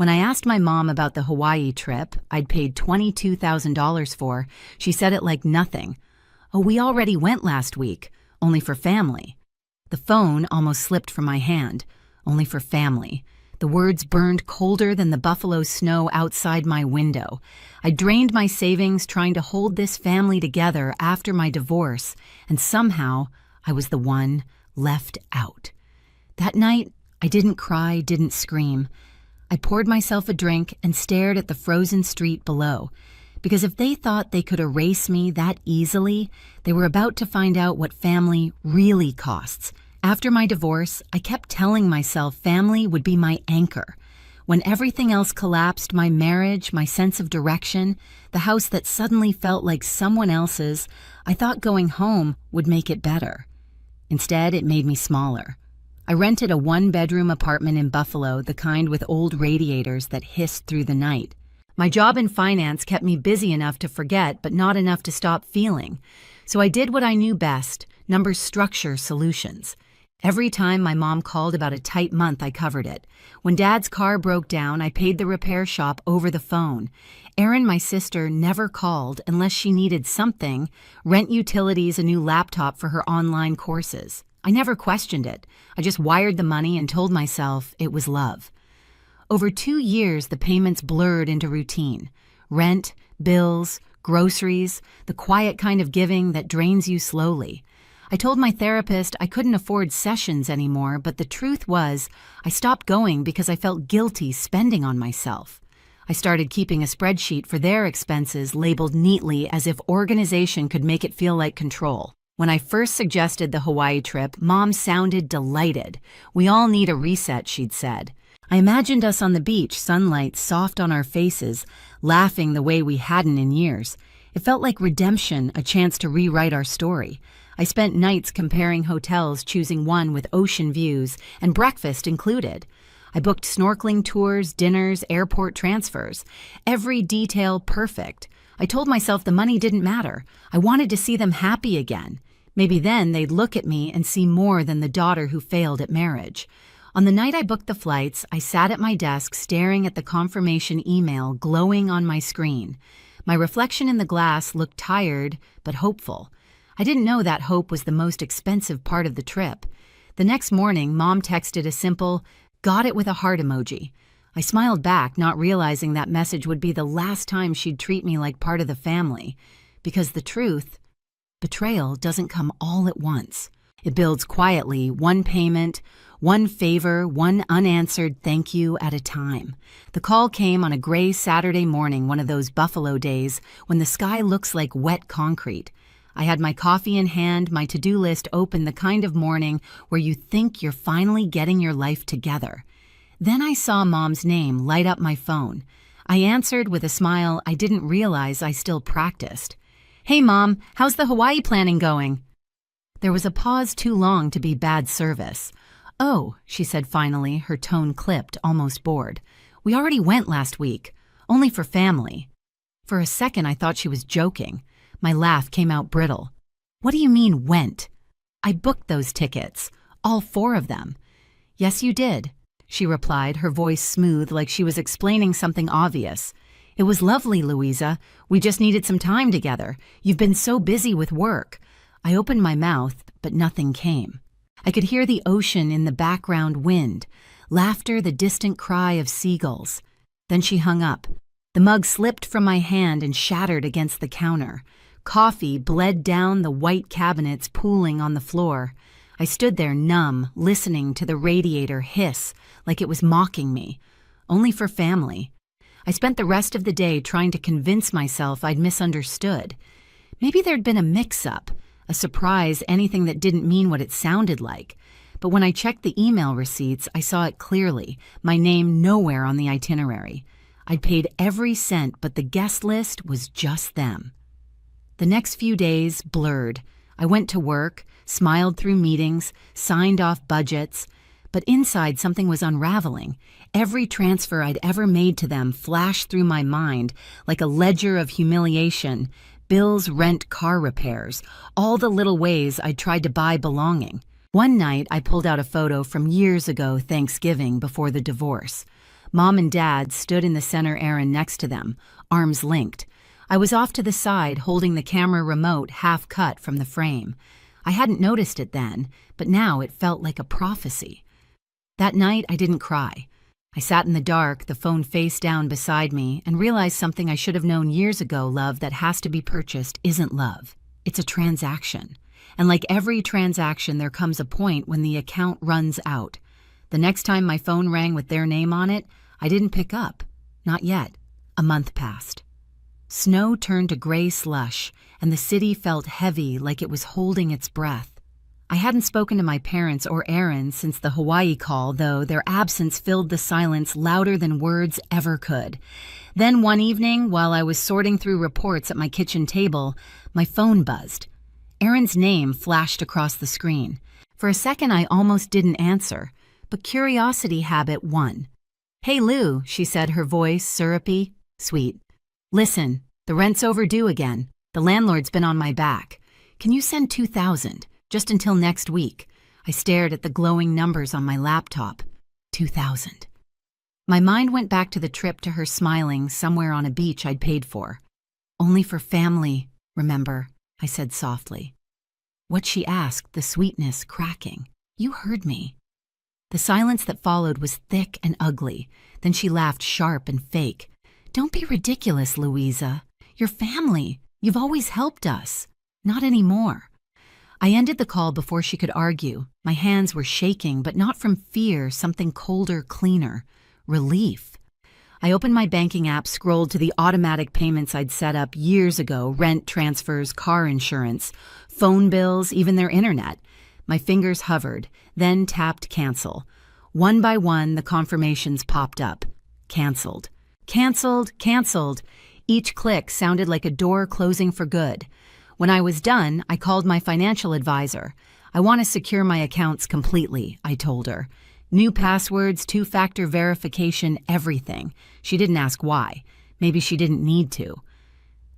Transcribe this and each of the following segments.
When I asked my mom about the Hawaii trip I'd paid $22,000 for, she said it like nothing. "Oh, we already went last week, only for family." The phone almost slipped from my hand. Only for family. The words burned colder than the buffalo snow outside my window. I drained my savings trying to hold this family together after my divorce, and somehow I was the one left out. That night, I didn't cry, didn't scream. I poured myself a drink and stared at the frozen street below, because if they thought they could erase me that easily, they were about to find out what family really costs. After my divorce, I kept telling myself family would be my anchor. When everything else collapsed, my marriage, my sense of direction, the house that suddenly felt like someone else's, I thought going home would make it better. Instead, it made me smaller. I rented a one-bedroom apartment in Buffalo, the kind with old radiators that hissed through the night. My job in finance kept me busy enough to forget, but not enough to stop feeling. So I did what I knew best, number structure solutions. Every time my mom called about a tight month, I covered it. When Dad's car broke down, I paid the repair shop over the phone. Erin, my sister, never called unless she needed something, rent utilities, a new laptop for her online courses. I never questioned it. I just wired the money and told myself it was love. Over 2 years, the payments blurred into routine. Rent, bills, groceries, the quiet kind of giving that drains you slowly. I told my therapist I couldn't afford sessions anymore, but the truth was, I stopped going because I felt guilty spending on myself. I started keeping a spreadsheet for their expenses labeled neatly as if organization could make it feel like control. When I first suggested the Hawaii trip, Mom sounded delighted. "We all need a reset," she'd said. I imagined us on the beach, sunlight soft on our faces, laughing the way we hadn't in years. It felt like redemption, a chance to rewrite our story. I spent nights comparing hotels, choosing one with ocean views, and breakfast included. I booked snorkeling tours, dinners, airport transfers. Every detail perfect. I told myself the money didn't matter. I wanted to see them happy again. Maybe then they'd look at me and see more than the daughter who failed at marriage. On the night I booked the flights, I sat at my desk staring at the confirmation email glowing on my screen. My reflection in the glass looked tired but hopeful. I didn't know that hope was the most expensive part of the trip. The next morning, Mom texted a simple, "Got it," with a heart emoji. I smiled back, not realizing that message would be the last time she'd treat me like part of the family. Because the truth, betrayal doesn't come all at once. It builds quietly, one payment, one favor, one unanswered thank you at a time. The call came on a gray Saturday morning, one of those Buffalo days when the sky looks like wet concrete. I had my coffee in hand, my to-do list open, the kind of morning where you think you're finally getting your life together. Then I saw Mom's name light up my phone. I answered with a smile I didn't realize I still practiced. "Hey, Mom, how's the Hawaii planning going?" There was a pause too long to be bad service. "Oh," she said finally, her tone clipped, almost bored. "We already went last week. Only for family." For a second, I thought she was joking. My laugh came out brittle. "What do you mean, went?" "I booked those tickets. All 4 of them." "Yes, you did," she replied, her voice smooth like she was explaining something obvious. "It was lovely, Louisa. We just needed some time together. You've been so busy with work." I opened my mouth, but nothing came. I could hear the ocean in the background wind, laughter, the distant cry of seagulls. Then she hung up. The mug slipped from my hand and shattered against the counter. Coffee bled down the white cabinets pooling on the floor. I stood there numb, listening to the radiator hiss like it was mocking me. Only for family. I spent the rest of the day trying to convince myself I'd misunderstood. Maybe there'd been a mix-up, a surprise, anything that didn't mean what it sounded like. But when I checked the email receipts, I saw it clearly, my name nowhere on the itinerary. I'd paid every cent, but the guest list was just them. The next few days blurred. I went to work, smiled through meetings, signed off budgets, but inside something was unraveling. Every transfer I'd ever made to them flashed through my mind like a ledger of humiliation. Bills, rent, car repairs, all the little ways I'd tried to buy belonging. One night, I pulled out a photo from years ago Thanksgiving before the divorce. Mom and Dad stood in the center, Aaron next to them, arms linked. I was off to the side, holding the camera remote half cut from the frame. I hadn't noticed it then, but now it felt like a prophecy. That night, I didn't cry. I sat in the dark, the phone face down beside me, and realized something I should have known years ago: love that has to be purchased isn't love. It's a transaction. And like every transaction, there comes a point when the account runs out. The next time my phone rang with their name on it, I didn't pick up. Not yet. A month passed. Snow turned to gray slush, and the city felt heavy, like it was holding its breath. I hadn't spoken to my parents or Aaron since the Hawaii call, though their absence filled the silence louder than words ever could. Then one evening, while I was sorting through reports at my kitchen table, my phone buzzed. Aaron's name flashed across the screen. For a second, I almost didn't answer, but curiosity habit won. "Hey, Lou," she said, her voice syrupy, sweet. "Listen, the rent's overdue again. The landlord's been on my back. Can you send $2,000, just until next week?" I stared at the glowing numbers on my laptop. 2,000. My mind went back to the trip to her smiling somewhere on a beach I'd paid for. "Only for family, remember?" I said softly. What she asked, the sweetness cracking. "You heard me." The silence that followed was thick and ugly. Then she laughed sharp and fake. "Don't be ridiculous, Louisa. You're family. You've always helped us. Not anymore." I ended the call before she could argue. My hands were shaking, but not from fear, something colder, cleaner. Relief. I opened my banking app, scrolled to the automatic payments I'd set up years ago: rent transfers, car insurance, phone bills, even their internet. My fingers hovered, then tapped cancel. One by one, the confirmations popped up. Canceled. Canceled, canceled. Each click sounded like a door closing for good. When I was done, I called my financial advisor. "I want to secure my accounts completely," I told her. New passwords, two-factor verification, everything. She didn't ask why. Maybe she didn't need to.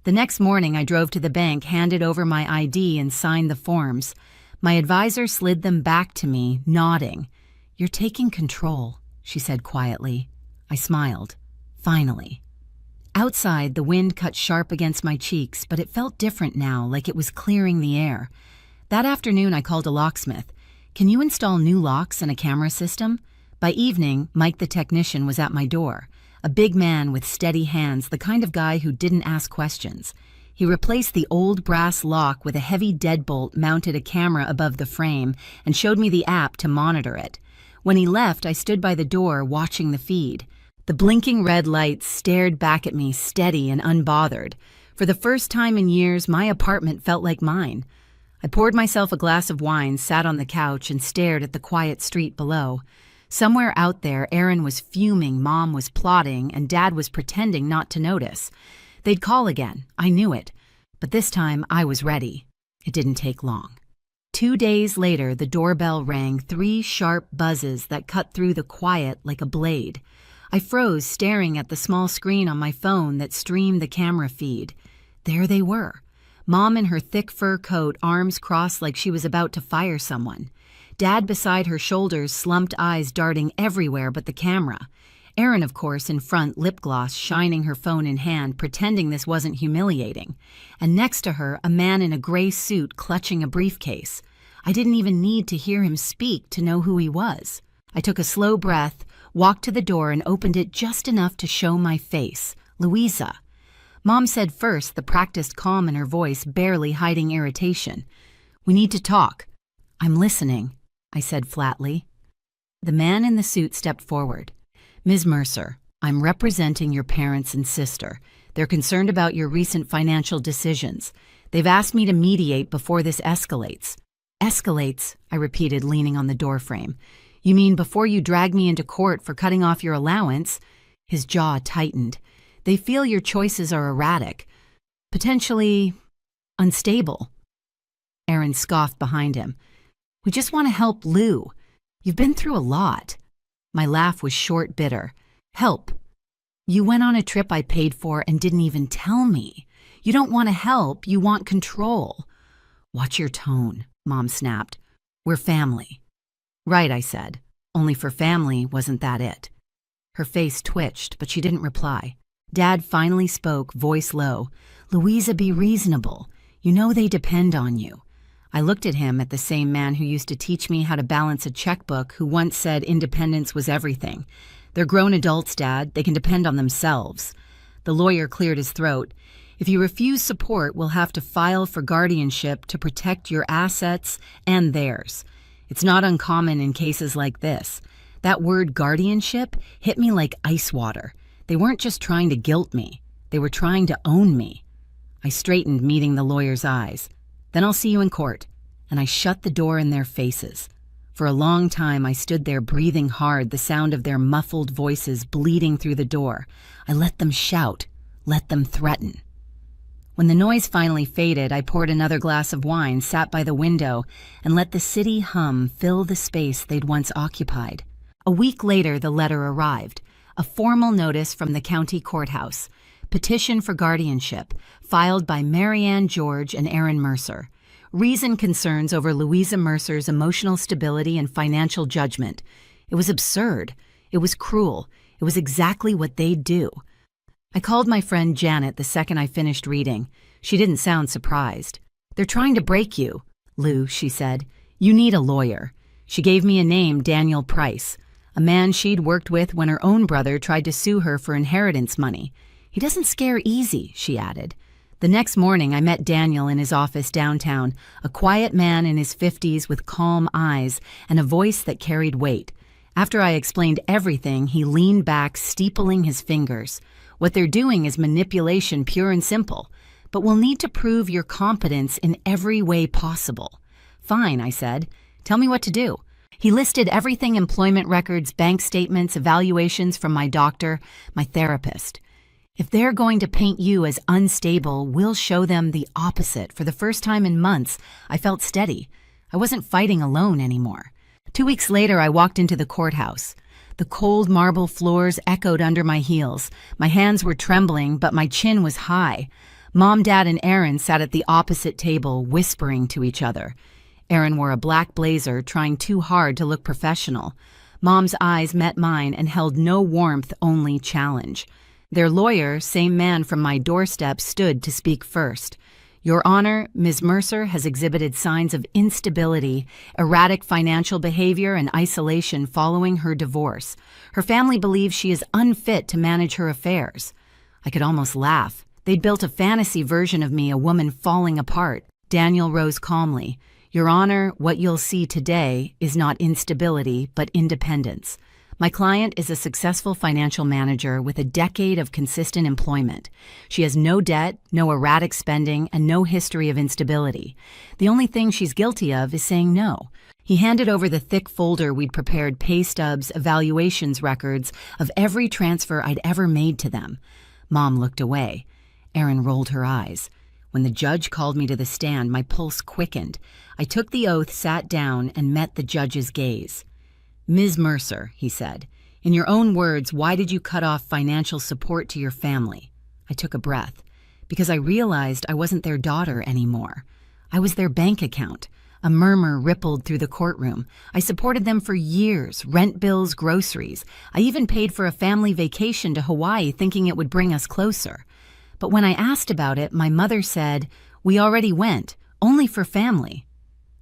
The next morning, I drove to the bank, handed over my ID, and signed the forms. My advisor slid them back to me, nodding. "You're taking control," she said quietly. I smiled. Finally. Outside, the wind cut sharp against my cheeks, but it felt different now, like it was clearing the air. That afternoon, I called a locksmith. "Can you install new locks and a camera system?" By evening, Mike the technician was at my door. A big man with steady hands, the kind of guy who didn't ask questions. He replaced the old brass lock with a heavy deadbolt, mounted a camera above the frame, and showed me the app to monitor it. When he left, I stood by the door watching the feed. The blinking red lights stared back at me, steady and unbothered. For the first time in years, my apartment felt like mine. I poured myself a glass of wine, sat on the couch, and stared at the quiet street below. Somewhere out there, Aaron was fuming, Mom was plotting, and Dad was pretending not to notice. They'd call again. I knew it. But this time, I was ready. It didn't take long. 2 days later, the doorbell rang, 3 sharp buzzes that cut through the quiet like a blade. I froze, staring at the small screen on my phone that streamed the camera feed. There they were. Mom in her thick fur coat, arms crossed like she was about to fire someone. Dad beside her shoulders, slumped eyes darting everywhere but the camera. Aaron, of course, in front, lip gloss, shining her phone in hand, pretending this wasn't humiliating. And next to her, a man in a gray suit clutching a briefcase. I didn't even need to hear him speak to know who he was. I took a slow breath, walked to the door, and opened it just enough to show my face. Louisa. Mom said first, the practiced calm in her voice barely hiding irritation. "We need to talk." "I'm listening," I said flatly. The man in the suit stepped forward. "Ms. Mercer, I'm representing your parents and sister. They're concerned about your recent financial decisions. They've asked me to mediate before this escalates." "Escalates," I repeated, leaning on the doorframe. "You mean before you drag me into court for cutting off your allowance?" His jaw tightened. "They feel your choices are erratic, potentially unstable." Aaron scoffed behind him. "We just want to help Lou. You've been through a lot." My laugh was short, bitter. "Help? You went on a trip I paid for and didn't even tell me. You don't want to help, you want control." "Watch your tone," Mom snapped. "We're family." "Right," I said. Only for family wasn't that it. Her face twitched, but she didn't reply. Dad finally spoke, voice low. "Louisa, be reasonable. You know they depend on you." I looked at him, at the same man who used to teach me how to balance a checkbook, who once said independence was everything. "They're grown adults, Dad. They can depend on themselves." The lawyer cleared his throat. "If you refuse support, we'll have to file for guardianship to protect your assets and theirs. It's not uncommon in cases like this." That word guardianship hit me like ice water. They weren't just trying to guilt me. They were trying to own me. I straightened, meeting the lawyer's eyes. "Then I'll see you in court." And I shut the door in their faces. For a long time, I stood there breathing hard, the sound of their muffled voices bleeding through the door. I let them shout, let them threaten. When the noise finally faded, I poured another glass of wine, sat by the window, and let the city hum fill the space they'd once occupied. A week later, the letter arrived. A formal notice from the county courthouse. Petition for guardianship, filed by Marianne George and Aaron Mercer. Reason concerns over Louisa Mercer's emotional stability and financial judgment. It was absurd. It was cruel. It was exactly what they'd do. I called my friend Janet the second I finished reading. She didn't sound surprised. "They're trying to break you, Lou," she said. "You need a lawyer." She gave me a name, Daniel Price, a man she'd worked with when her own brother tried to sue her for inheritance money. "He doesn't scare easy," she added. The next morning, I met Daniel in his office downtown, a quiet man in his 50s with calm eyes and a voice that carried weight. After I explained everything, he leaned back, steepling his fingers. "What they're doing is manipulation, pure and simple. But we'll need to prove your competence in every way possible." "Fine," I said. "Tell me what to do." He listed everything: employment records, bank statements, evaluations from my doctor, my therapist. "If they're going to paint you as unstable, we'll show them the opposite." For the first time in months, I felt steady. I wasn't fighting alone anymore. 2 weeks later, I walked into the courthouse. The cold marble floors echoed under my heels. My hands were trembling, but my chin was high. Mom, Dad, and Aaron sat at the opposite table, whispering to each other. Aaron wore a black blazer, trying too hard to look professional. Mom's eyes met mine and held no warmth, only challenge. Their lawyer, same man from my doorstep, stood to speak first. "Your Honor, Ms. Mercer has exhibited signs of instability, erratic financial behavior, and isolation following her divorce. Her family believes she is unfit to manage her affairs." I could almost laugh. They'd built a fantasy version of me, a woman falling apart. Daniel rose calmly. "Your Honor, what you'll see today is not instability, but independence. My client is a successful financial manager with a decade of consistent employment. She has no debt, no erratic spending, and no history of instability. The only thing she's guilty of is saying no." He handed over the thick folder we'd prepared, pay stubs, evaluations records of every transfer I'd ever made to them. Mom looked away. Erin rolled her eyes. When the judge called me to the stand, my pulse quickened. I took the oath, sat down, and met the judge's gaze. "Ms. Mercer," he said, "in your own words, why did you cut off financial support to your family?" I took a breath, because I realized I wasn't their daughter anymore. I was their bank account. A murmur rippled through the courtroom. I supported them for years, rent bills, groceries. I even paid for a family vacation to Hawaii, thinking it would bring us closer. But when I asked about it, my mother said, "We already went, only for family."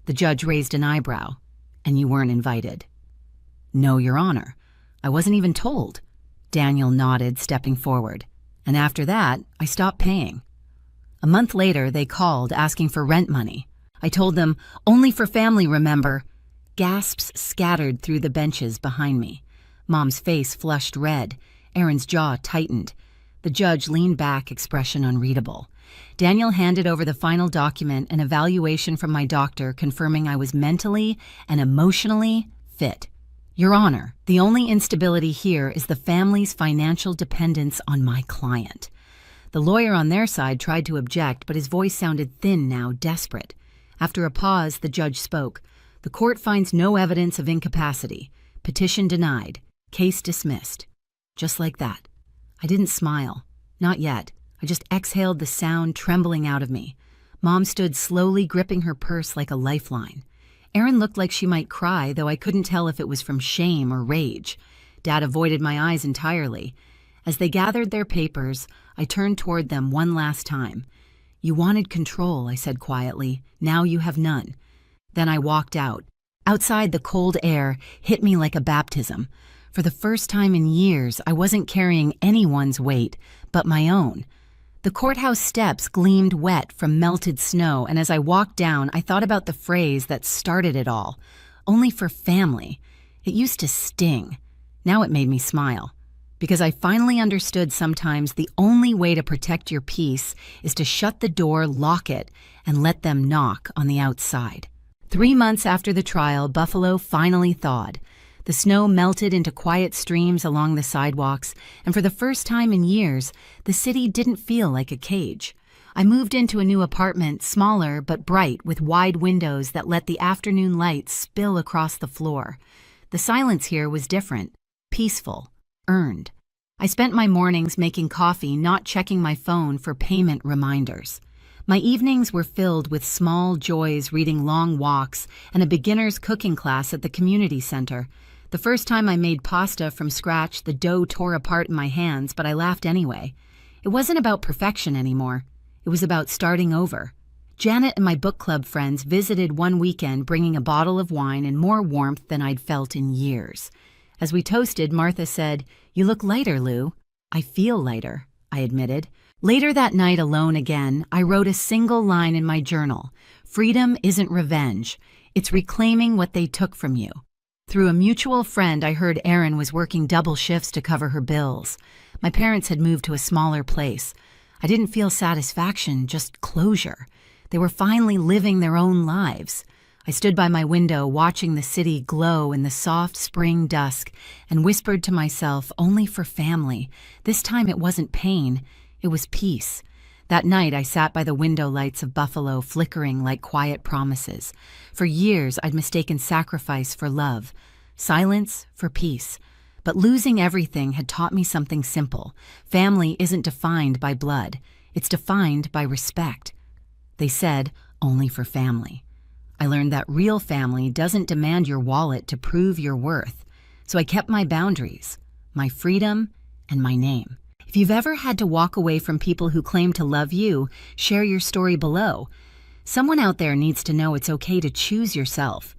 The judge raised an eyebrow. "And you weren't invited?" "No, Your Honor. I wasn't even told." Daniel nodded, stepping forward. "And after that, I stopped paying." A month later, they called, asking for rent money. I told them, "Only for family, remember." Gasps scattered through the benches behind me. Mom's face flushed red. Aaron's jaw tightened. The judge leaned back, expression unreadable. Daniel handed over the final document, an evaluation from my doctor confirming I was mentally and emotionally fit. "Your Honor, the only instability here is the family's financial dependence on my client." The lawyer on their side tried to object, but his voice sounded thin now, desperate. After a pause, the judge spoke. "The court finds no evidence of incapacity. Petition denied. Case dismissed." Just like that. I didn't smile. Not yet. I just exhaled the sound trembling out of me. Mom stood slowly, gripping her purse like a lifeline. Erin looked like she might cry, though I couldn't tell if it was from shame or rage. Dad avoided my eyes entirely. As they gathered their papers, I turned toward them one last time. "You wanted control," I said quietly. "Now you have none." Then I walked out. Outside, the cold air hit me like a baptism. For the first time in years, I wasn't carrying anyone's weight, but my own. The courthouse steps gleamed wet from melted snow, and as I walked down, I thought about the phrase that started it all. Only for family. It used to sting. Now it made me smile. Because I finally understood sometimes the only way to protect your peace is to shut the door, lock it, and let them knock on the outside. 3 months after the trial, Buffalo finally thawed. The snow melted into quiet streams along the sidewalks, and for the first time in years, the city didn't feel like a cage. I moved into a new apartment, smaller but bright, with wide windows that let the afternoon light spill across the floor. The silence here was different, peaceful, earned. I spent my mornings making coffee, not checking my phone for payment reminders. My evenings were filled with small joys, reading long walks, and a beginner's cooking class at the community center. The first time I made pasta from scratch, the dough tore apart in my hands, but I laughed anyway. It wasn't about perfection anymore. It was about starting over. Janet and my book club friends visited one weekend, bringing a bottle of wine and more warmth than I'd felt in years. As we toasted, Martha said, "You look lighter, Lou." "I feel lighter," I admitted. Later that night, alone again, I wrote a single line in my journal. "Freedom isn't revenge. It's reclaiming what they took from you." Through a mutual friend, I heard Erin was working double shifts to cover her bills. My parents had moved to a smaller place. I didn't feel satisfaction, just closure. They were finally living their own lives. I stood by my window, watching the city glow in the soft spring dusk, and whispered to myself, only for family. This time it wasn't pain, it was peace. That night I sat by the window lights of Buffalo, flickering like quiet promises. For years I'd mistaken sacrifice for love, silence for peace. But losing everything had taught me something simple. Family isn't defined by blood. It's defined by respect. They said, only for family. I learned that real family doesn't demand your wallet to prove your worth. So I kept my boundaries, my freedom, and my name. If you've ever had to walk away from people who claim to love you, share your story below. Someone out there needs to know it's okay to choose yourself.